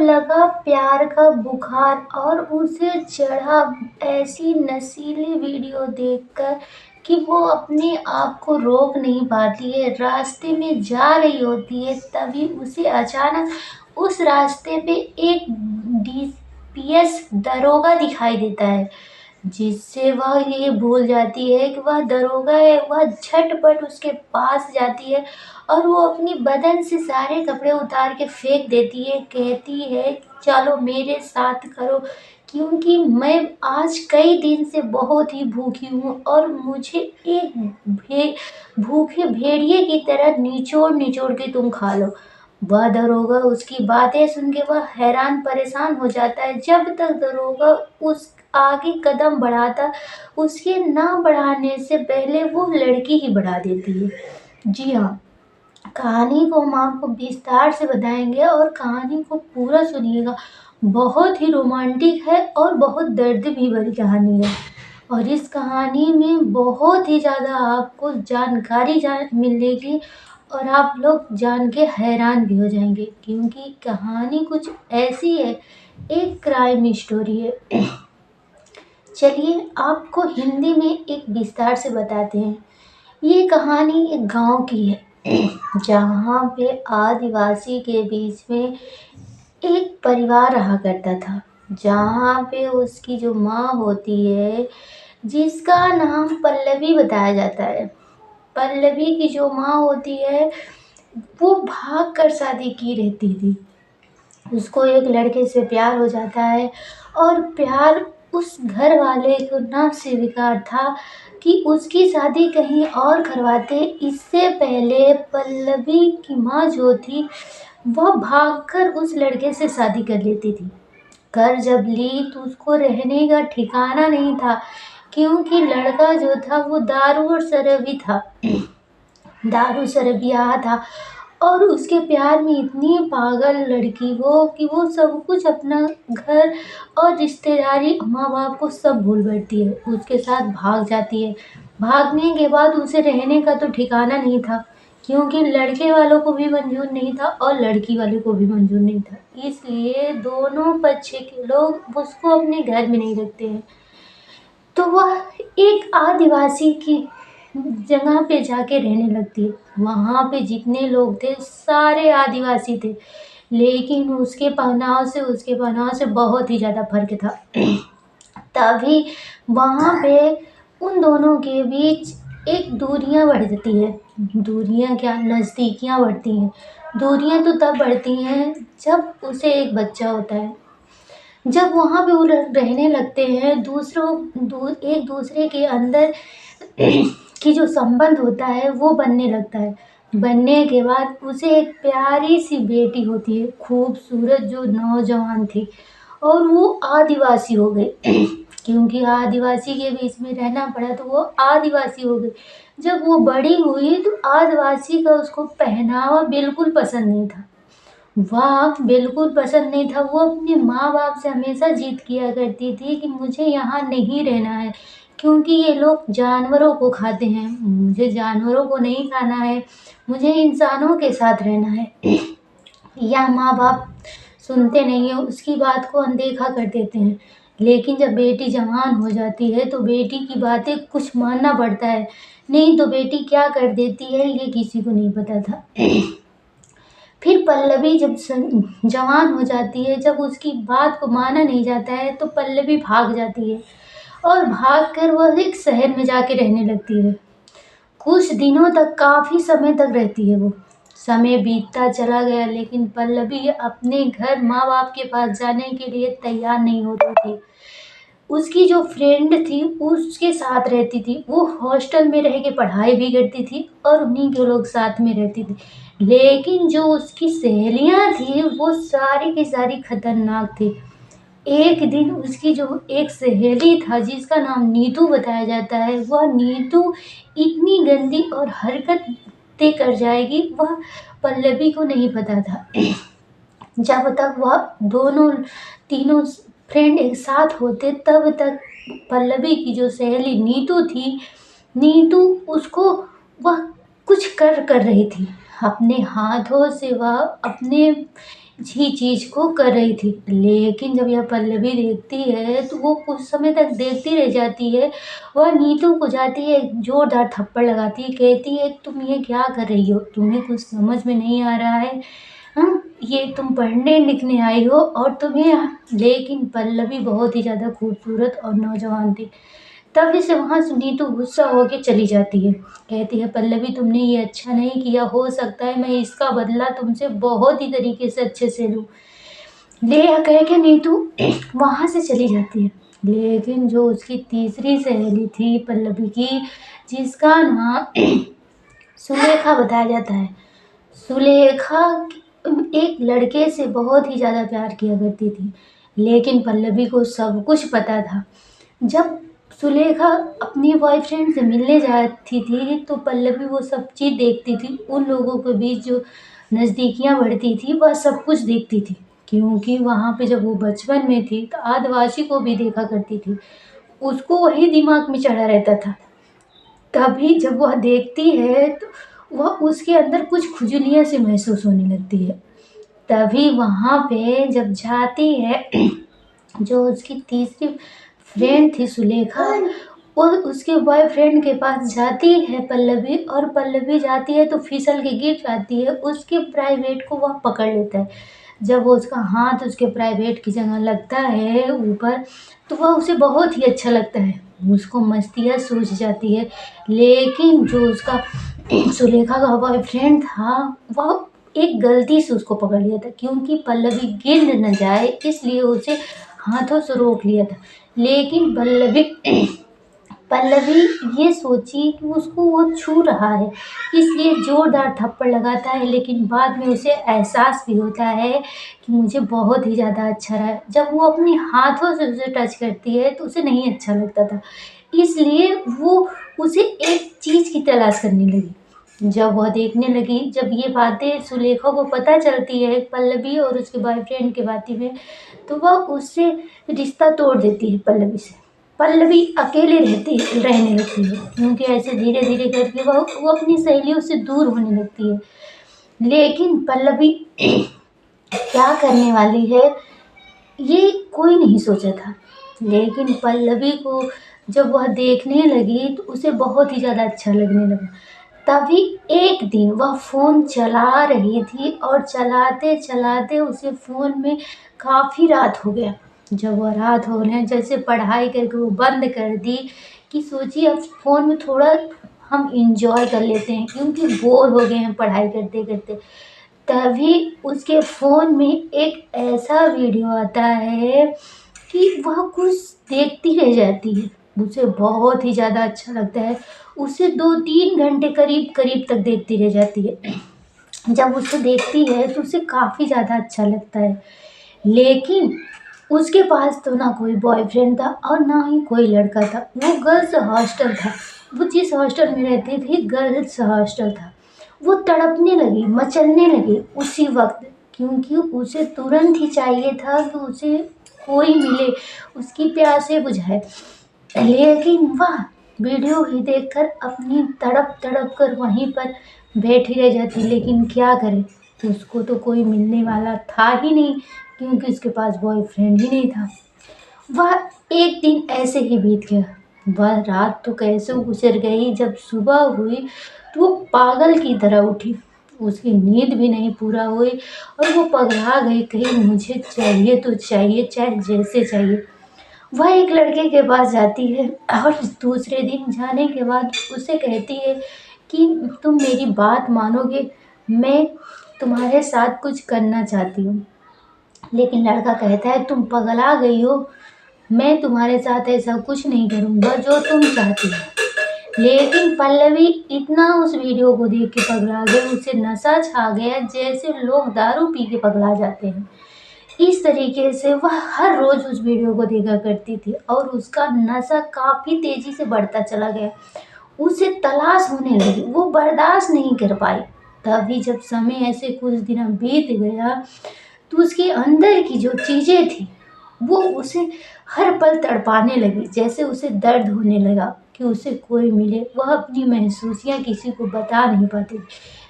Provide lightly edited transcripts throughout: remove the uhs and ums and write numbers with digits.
लगा प्यार का बुखार और उसे चढ़ा ऐसी नशीली वीडियो देखकर कि वो अपने आप को रोक नहीं पाती है। रास्ते में जा रही होती है, तभी उसे अचानक उस रास्ते पे एक डीपीएस दरोगा दिखाई देता है, जिससे वह ये भूल जाती है कि वह दरोगा है। वह झटपट उसके पास जाती है और वो अपनी बदन से सारे कपड़े उतार के फेंक देती है। कहती है, चलो मेरे साथ करो, क्योंकि मैं आज कई दिन से बहुत ही भूखी हूँ और मुझे एक भूखे भेड़िए की तरह निचोड़ निचोड़ के तुम खा लो। वह दरोगा उसकी बातें सुन के वह हैरान परेशान हो जाता है। जब तक दरोगा उस आगे कदम बढ़ाता, उसके ना बढ़ाने से पहले वो लड़की ही बढ़ा देती है। जी हाँ, कहानी को हम आपको विस्तार से बताएंगे और कहानी को पूरा सुनिएगा। बहुत ही रोमांटिक है और बहुत दर्द भी भरी कहानी है, और इस कहानी में बहुत ही ज़्यादा आपको जानकारी मिलेगी और आप लोग जान के हैरान भी हो जाएंगे, क्योंकि कहानी कुछ ऐसी है, एक क्राइम स्टोरी है। चलिए आपको हिंदी में एक विस्तार से बताते हैं। ये कहानी एक गांव की है, जहाँ पे आदिवासी के बीच में एक परिवार रहा करता था, जहाँ पे उसकी जो माँ होती है, जिसका नाम पल्लवी बताया जाता है। पल्लवी की जो माँ होती है, वो भाग कर शादी की रहती थी। उसको एक लड़के से प्यार हो जाता है और प्यार उस घर वाले को ना स्वीकार था कि उसकी शादी कहीं और करवाते। इससे पहले पल्लवी की माँ जो थी, वह भागकर उस लड़के से शादी कर लेती थी। घर जब ली तो उसको रहने का ठिकाना नहीं था, क्योंकि लड़का जो था वो दारू और शराबी था, दारू शराबिया था। और उसके प्यार में इतनी पागल लड़की वो कि वो सब कुछ अपना घर और रिश्तेदारी, माँ बाप को सब भूल बैठती है, उसके साथ भाग जाती है। भागने के बाद उसे रहने का तो ठिकाना नहीं था, क्योंकि लड़के वालों को भी मंजूर नहीं था और लड़की वाले को भी मंजूर नहीं था। इसलिए दोनों पक्ष के लोग उसको अपने घर में नहीं रखते हैं। तो वह एक आदिवासी की जगह पे जाके रहने लगती है। वहाँ पे जितने लोग थे सारे आदिवासी थे, लेकिन उसके पहनाव से बहुत ही ज़्यादा फर्क था। तभी वहाँ पे उन दोनों के बीच एक दूरियां बढ़ जाती है। दूरियां क्या, नज़दीकियां बढ़ती हैं। दूरियां तो तब बढ़ती हैं जब उसे एक बच्चा होता है। जब वहाँ पे वो रहने लगते हैं, एक दूसरे के अंदर की जो संबंध होता है वो बनने लगता है। बनने के बाद उसे एक प्यारी सी बेटी होती है, खूबसूरत, जो नौजवान थी, और वो आदिवासी हो गई। क्योंकि आदिवासी के बीच में रहना पड़ा तो वो आदिवासी हो गई। जब वो बड़ी हुई तो आदिवासी का उसको पहनावा बिल्कुल पसंद नहीं था। वह बिल्कुल पसंद नहीं था। वो अपने माँ बाप से हमेशा जिद किया करती थी कि मुझे यहाँ नहीं रहना है, क्योंकि ये लोग जानवरों को खाते हैं, मुझे जानवरों को नहीं खाना है, मुझे इंसानों के साथ रहना है। या माँ बाप सुनते नहीं है, उसकी बात को अनदेखा कर देते हैं। लेकिन जब बेटी जवान हो जाती है तो बेटी की बातें कुछ मानना पड़ता है, नहीं तो बेटी क्या कर देती है ये किसी को नहीं पता था। फिर पल्लवी जब जवान हो जाती है, जब उसकी बात को माना नहीं जाता है तो पल्लवी भाग जाती है और भागकर वह एक शहर में जाके रहने लगती है। कुछ दिनों तक, काफी समय तक रहती है वो। समय बीतता चला गया, लेकिन पल्लवी अपने घर माँ बाप के पास जाने के लिए तैयार नहीं हो रही थी। उसकी जो फ्रेंड थी उसके साथ रहती थी, वो हॉस्टल में रह के पढ़ाई भी करती थी और उन्हीं के लोग साथ में रहती थी। लेकिन जो उसकी सहेलियां थी वो सारी की सारी खतरनाक थी। एक दिन उसकी जो एक सहेली था, जिसका नाम नीतू बताया जाता है, वह नीतू इतनी गंदी और हरकतें कर जाएगी, वह पल्लवी को नहीं पता था। जब तक वह तीनों फ्रेंड एक साथ होते तब तक पल्लवी की जो सहेली नीतू थी, नीतू उसको वह कुछ कर रही थी। अपने हाथों से वह अपने ही चीज़ को कर रही थी। लेकिन जब यह पल्लवी देखती है तो वो कुछ समय तक देखती रह जाती है। वह नीतू को जाती है एक ज़ोरदार थप्पड़ लगाती है, कहती है तुम ये क्या कर रही हो? तुम्हें कुछ समझ में नहीं आ रहा है? हाँ, ये तुम पढ़ने लिखने आई हो और तुम्हें। लेकिन पल्लवी बहुत ही ज़्यादा खूबसूरत और नौजवान थी। तभी से वहाँ से नीतू गुस्सा होके चली जाती है। कहती है पल्लवी तुमने ये अच्छा नहीं किया, हो सकता है मैं इसका बदला तुमसे बहुत ही तरीके से अच्छे से लूँ। ले कह के नीतू वहाँ से चली जाती है। लेकिन जो उसकी तीसरी सहेली थी पल्लवी की, जिसका नाम सुलेखा बताया जाता है। सुलेखा एक लड़के से बहुत ही ज़्यादा प्यार किया करती थी। लेकिन पल्लवी को सब कुछ पता था। जब सुलेखा अपनी बॉयफ्रेंड से मिलने जाती थी तो पल्लवी वो सब चीज़ देखती थी। उन लोगों के बीच जो नज़दीकियाँ बढ़ती थी वह सब कुछ देखती थी। क्योंकि वहाँ पे जब वो बचपन में थी तो आदिवासी को भी देखा करती थी। उसको वही दिमाग में चढ़ा रहता था। तभी जब वह देखती है तो वह उसके अंदर कुछ खुजलियाँ सी महसूस होने लगती है। तभी वहाँ पे जब जाती है जो उसकी तीसरी फ्रेंड थी सुलेखा, वो उसके बॉयफ्रेंड के पास जाती है पल्लवी, और पल्लवी जाती है तो फिसल के गिर जाती है। उसके प्राइवेट को वह पकड़ लेता है। जब वो उसका हाथ उसके प्राइवेट की जगह लगता है ऊपर, तो वह उसे बहुत ही अच्छा लगता है। उसको मस्तियाँ सूझ जाती है। लेकिन जो उसका सुलेखा का बॉयफ्रेंड था वह एक गलती से उसको पकड़ लिया था, क्योंकि पल्लवी गिर न जाए इसलिए उसे हाथों से रोक लिया था। लेकिन पल्लवी पल्लवी ये सोची कि उसको वो छू रहा है, इसलिए ज़ोरदार थप्पड़ लगाता है। लेकिन बाद में उसे एहसास भी होता है कि मुझे बहुत ही ज़्यादा अच्छा रहा है। जब वो अपने हाथों से उसे टच करती है तो उसे नहीं अच्छा लगता था, इसलिए वो उसे एक चीज़ की तलाश करने लगी। जब वह देखने लगी, जब ये बातें सुलेखा को पता चलती है पल्लवी और उसके बॉयफ्रेंड के बारे में, तो वह उससे रिश्ता तोड़ देती है पल्लवी से। पल्लवी अकेले रहने लगती है, क्योंकि ऐसे धीरे-धीरे करके वो अपनी सहेलियों से दूर होने लगती है। लेकिन पल्लवी क्या करने वाली है, ये कोई नहीं सोचा था। लेकिन पल्लवी को जब वह देखने लगी तो उसे बहुत ही ज़्यादा अच्छा लगने लगा। तभी एक दिन वह फ़ोन चला रही थी और चलाते-चलाते उसे फ़ोन में काफ़ी रात हो गया। जब वह रात होने जैसे पढ़ाई करके वो बंद कर दी कि सोची अब फ़ोन में थोड़ा हम एन्जॉय कर लेते हैं, क्योंकि बोर हो गए हैं पढ़ाई करते-करते। तभी उसके फ़ोन में एक ऐसा वीडियो आता है कि वह कुछ देखती रह जाती है। उसे बहुत ही ज़्यादा अच्छा लगता है। उसे 2-3 घंटे करीब-करीब तक देखती रह जाती है। जब उसे देखती है तो उसे काफ़ी ज़्यादा अच्छा लगता है। लेकिन उसके पास तो ना कोई बॉयफ्रेंड था और ना ही कोई लड़का था। वो गर्ल्स हॉस्टल था। वो जिस हॉस्टल में रहती थी गर्ल्स हॉस्टल था। वो तड़पने लगी, मचलने लगी उसी वक़्त, क्योंकि उसे तुरंत ही चाहिए था कि उसे कोई मिले, उसकी प्यासें बुझाए। लेकिन वह वीडियो ही देखकर अपनी तड़प-तड़प कर वहीं पर बैठी रह जाती। लेकिन क्या करे, उसको तो कोई मिलने वाला था ही नहीं, क्योंकि उसके पास बॉयफ्रेंड ही नहीं था। वह एक दिन ऐसे ही बीत गया। वह रात तो कैसे गुज़र गई, जब सुबह हुई तो वो पागल की तरह उठी। उसकी नींद भी नहीं पूरा हुई और वो पगला गई, कहीं मुझे चाहिए तो चाहिए, चाहे जैसे चाहिए। वह एक लड़के के पास जाती है और दूसरे दिन जाने के बाद उसे कहती है कि तुम मेरी बात मानोगे, मैं तुम्हारे साथ कुछ करना चाहती हूँ। लेकिन लड़का कहता है तुम पगला गई हो, मैं तुम्हारे साथ ऐसा कुछ नहीं करूँगा जो तुम चाहती हो। लेकिन पल्लवी इतना उस वीडियो को देख के पगला गई, उसे नशा छा गया जैसे लोग दारू पी के पगला जाते हैं। इस तरीके से वह हर रोज़ उस वीडियो को देखा करती थी और उसका नशा काफ़ी तेज़ी से बढ़ता चला गया। उसे तलाश होने लगी, वो बर्दाश्त नहीं कर पाई। तभी जब समय ऐसे कुछ दिन बीत गया तो उसके अंदर की जो चीज़ें थी वो उसे हर पल तड़पाने लगी। जैसे उसे दर्द होने लगा कि उसे कोई मिले। वह अपनी महसूसियाँ किसी को बता नहीं पाती,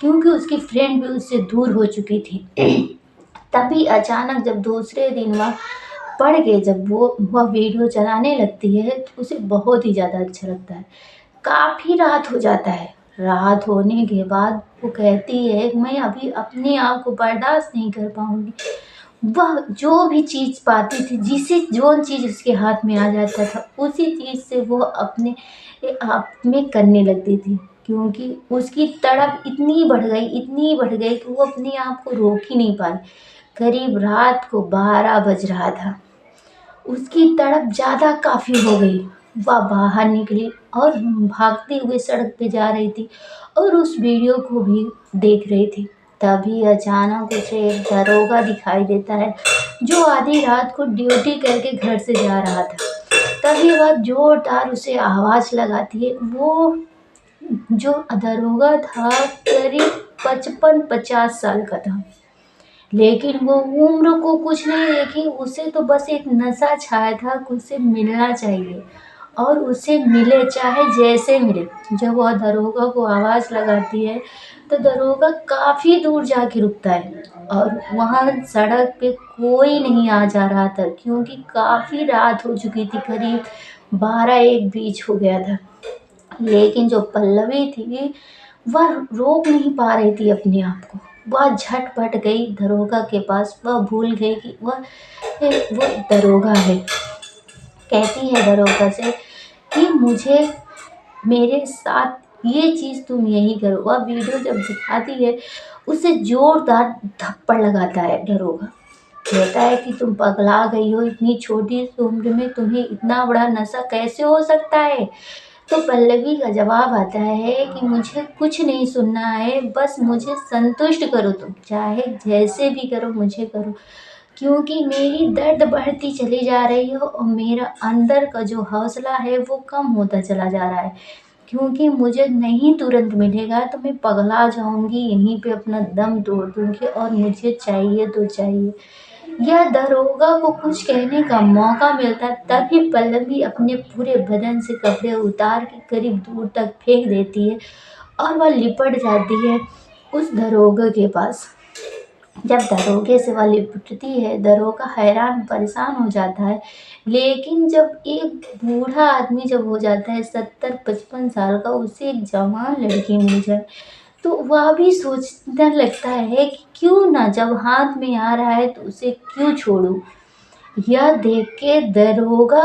क्योंकि उसकी फ्रेंड भी उससे दूर हो चुकी थी। तभी अचानक जब दूसरे दिन वह पढ़ के जब वो वह वीडियो चलाने लगती है तो उसे बहुत ही ज़्यादा अच्छा लगता है। काफ़ी रात हो जाता है। रात होने के बाद वो कहती है मैं अभी अपने आप को बर्दाश्त नहीं कर पाऊँगी। वह जो भी चीज़ पाती थी, जिसे जो चीज़ उसके हाथ में आ जाता था, उसी चीज़ से वो अपने आप में करने लगती थी। क्योंकि उसकी तड़प इतनी बढ़ गई कि वो अपने आप को रोक ही नहीं पाई। करीब रात को 12 बज रहा था। उसकी तड़प ज़्यादा काफ़ी हो गई। वह बाहर निकली और भागते हुए सड़क पे जा रही थी और उस वीडियो को भी देख रही थी। तभी अचानक उसे एक दरोगा दिखाई देता है, जो आधी रात को ड्यूटी करके घर से जा रहा था। तभी वह ज़ोरदार उसे आवाज़ लगाती है। वो जो दरोगा था करीब 55-50 साल का था। लेकिन वो उम्र को कुछ नहीं देखी, उसे तो बस एक नशा छाया था कि उसे मिलना चाहिए और उसे मिले चाहे जैसे मिले। जब वह दरोगा को आवाज़ लगाती है तो दरोगा काफ़ी दूर जाके रुकता है और वहाँ सड़क पे कोई नहीं आ जा रहा था, क्योंकि काफ़ी रात हो चुकी थी, करीब 12-1 बीच हो गया था। लेकिन जो पल्लवी थी वह रोक नहीं पा रही थी अपने आप को। वह झटपट गई दरोगा के पास। वह भूल गई कि वो दरोगा है। कहती है दरोगा से कि मुझे मेरे साथ ये चीज़ तुम यही करो। वह वीडियो जब दिखाती है उसे ज़ोरदार थप्पड़ लगाता है दरोगा। कहता है कि तुम पगला गई हो, इतनी छोटी सी उम्र में तुम्हें इतना बड़ा नशा कैसे हो सकता है। तो पल्लवी का जवाब आता है कि मुझे कुछ नहीं सुनना है, बस मुझे संतुष्ट करो, तुम चाहे जैसे भी करो मुझे करो, क्योंकि मेरी दर्द बढ़ती चली जा रही है और मेरा अंदर का जो हौसला है वो कम होता चला जा रहा है। क्योंकि मुझे नहीं तुरंत मिलेगा तो मैं पगला जाऊंगी, यहीं पे अपना दम तोड़ दूंगी और मुझे चाहिए तो चाहिए। यह दरोगा को कुछ कहने का मौका मिलता तभी पल्लवी अपने पूरे बदन से कपड़े उतार के करीब दूर तक फेंक देती है और वह लिपट जाती है उस दरोगा के पास। जब दरोगे से वह लिपटती है, दरोगा हैरान परेशान हो जाता है। लेकिन जब एक बूढ़ा आदमी जब हो जाता है 70-55 साल का, उसे एक जवान लड़की मिल जाए तो वह भी सोचने लगता है कि क्यों ना, जब हाथ में आ रहा है तो उसे क्यों छोड़ूं। यह देख के दरोगा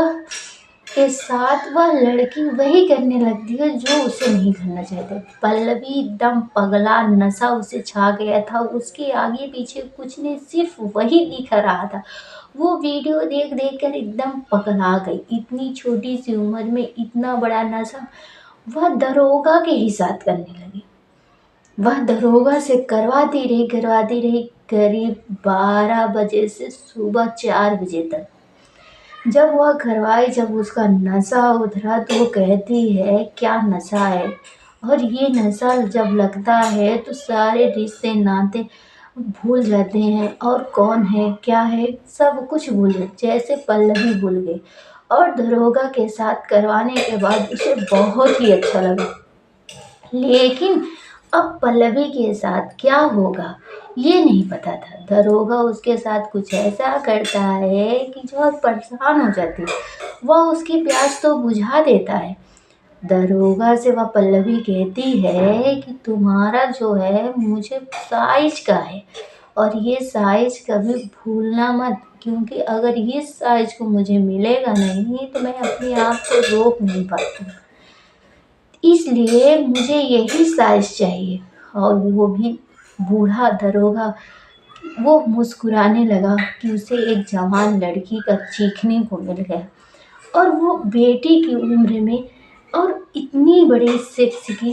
के साथ वह लड़की वही करने लगती है जो उसे नहीं करना चाहते। पल्लवी एकदम पगला, नशा उसे छा गया था, उसके आगे पीछे कुछ नहीं, सिर्फ वही दिख रहा था। वो वीडियो देख देख कर एकदम पगला गई। इतनी छोटी सी उम्र में इतना बड़ा नशा वह दरोगा के ही साथ करने लगी। वह दरोगा से करवाती रही करीब 12 बजे से सुबह 4 बजे तक। जब वह करवाई, जब उसका नशा उतरा तो वो कहती है क्या नशा है। और ये नशा जब लगता है तो सारे रिश्ते नाते भूल जाते हैं और कौन है क्या है सब कुछ भूल गए, जैसे पल्लवी भूल गई। और दरोगा के साथ करवाने के बाद उसे बहुत ही अच्छा लगा। लेकिन अब पल्लवी के साथ क्या होगा ये नहीं पता था। दरोगा उसके साथ कुछ ऐसा करता है कि जो बहुत परेशान हो जाती है। वह उसकी प्यास तो बुझा देता है। दरोगा से वह पल्लवी कहती है कि तुम्हारा जो है मुझे साइज का है और ये साइज कभी भूलना मत, क्योंकि अगर ये साइज को मुझे मिलेगा नहीं तो मैं अपने आप को रोक नहीं पाती, इसलिए मुझे यही साइज चाहिए। और वो भी बूढ़ा दरोगा वो मुस्कुराने लगा कि उसे एक जवान लड़की का चीखने को मिल गया और वो बेटी की उम्र में और इतनी बड़ी सेक्स की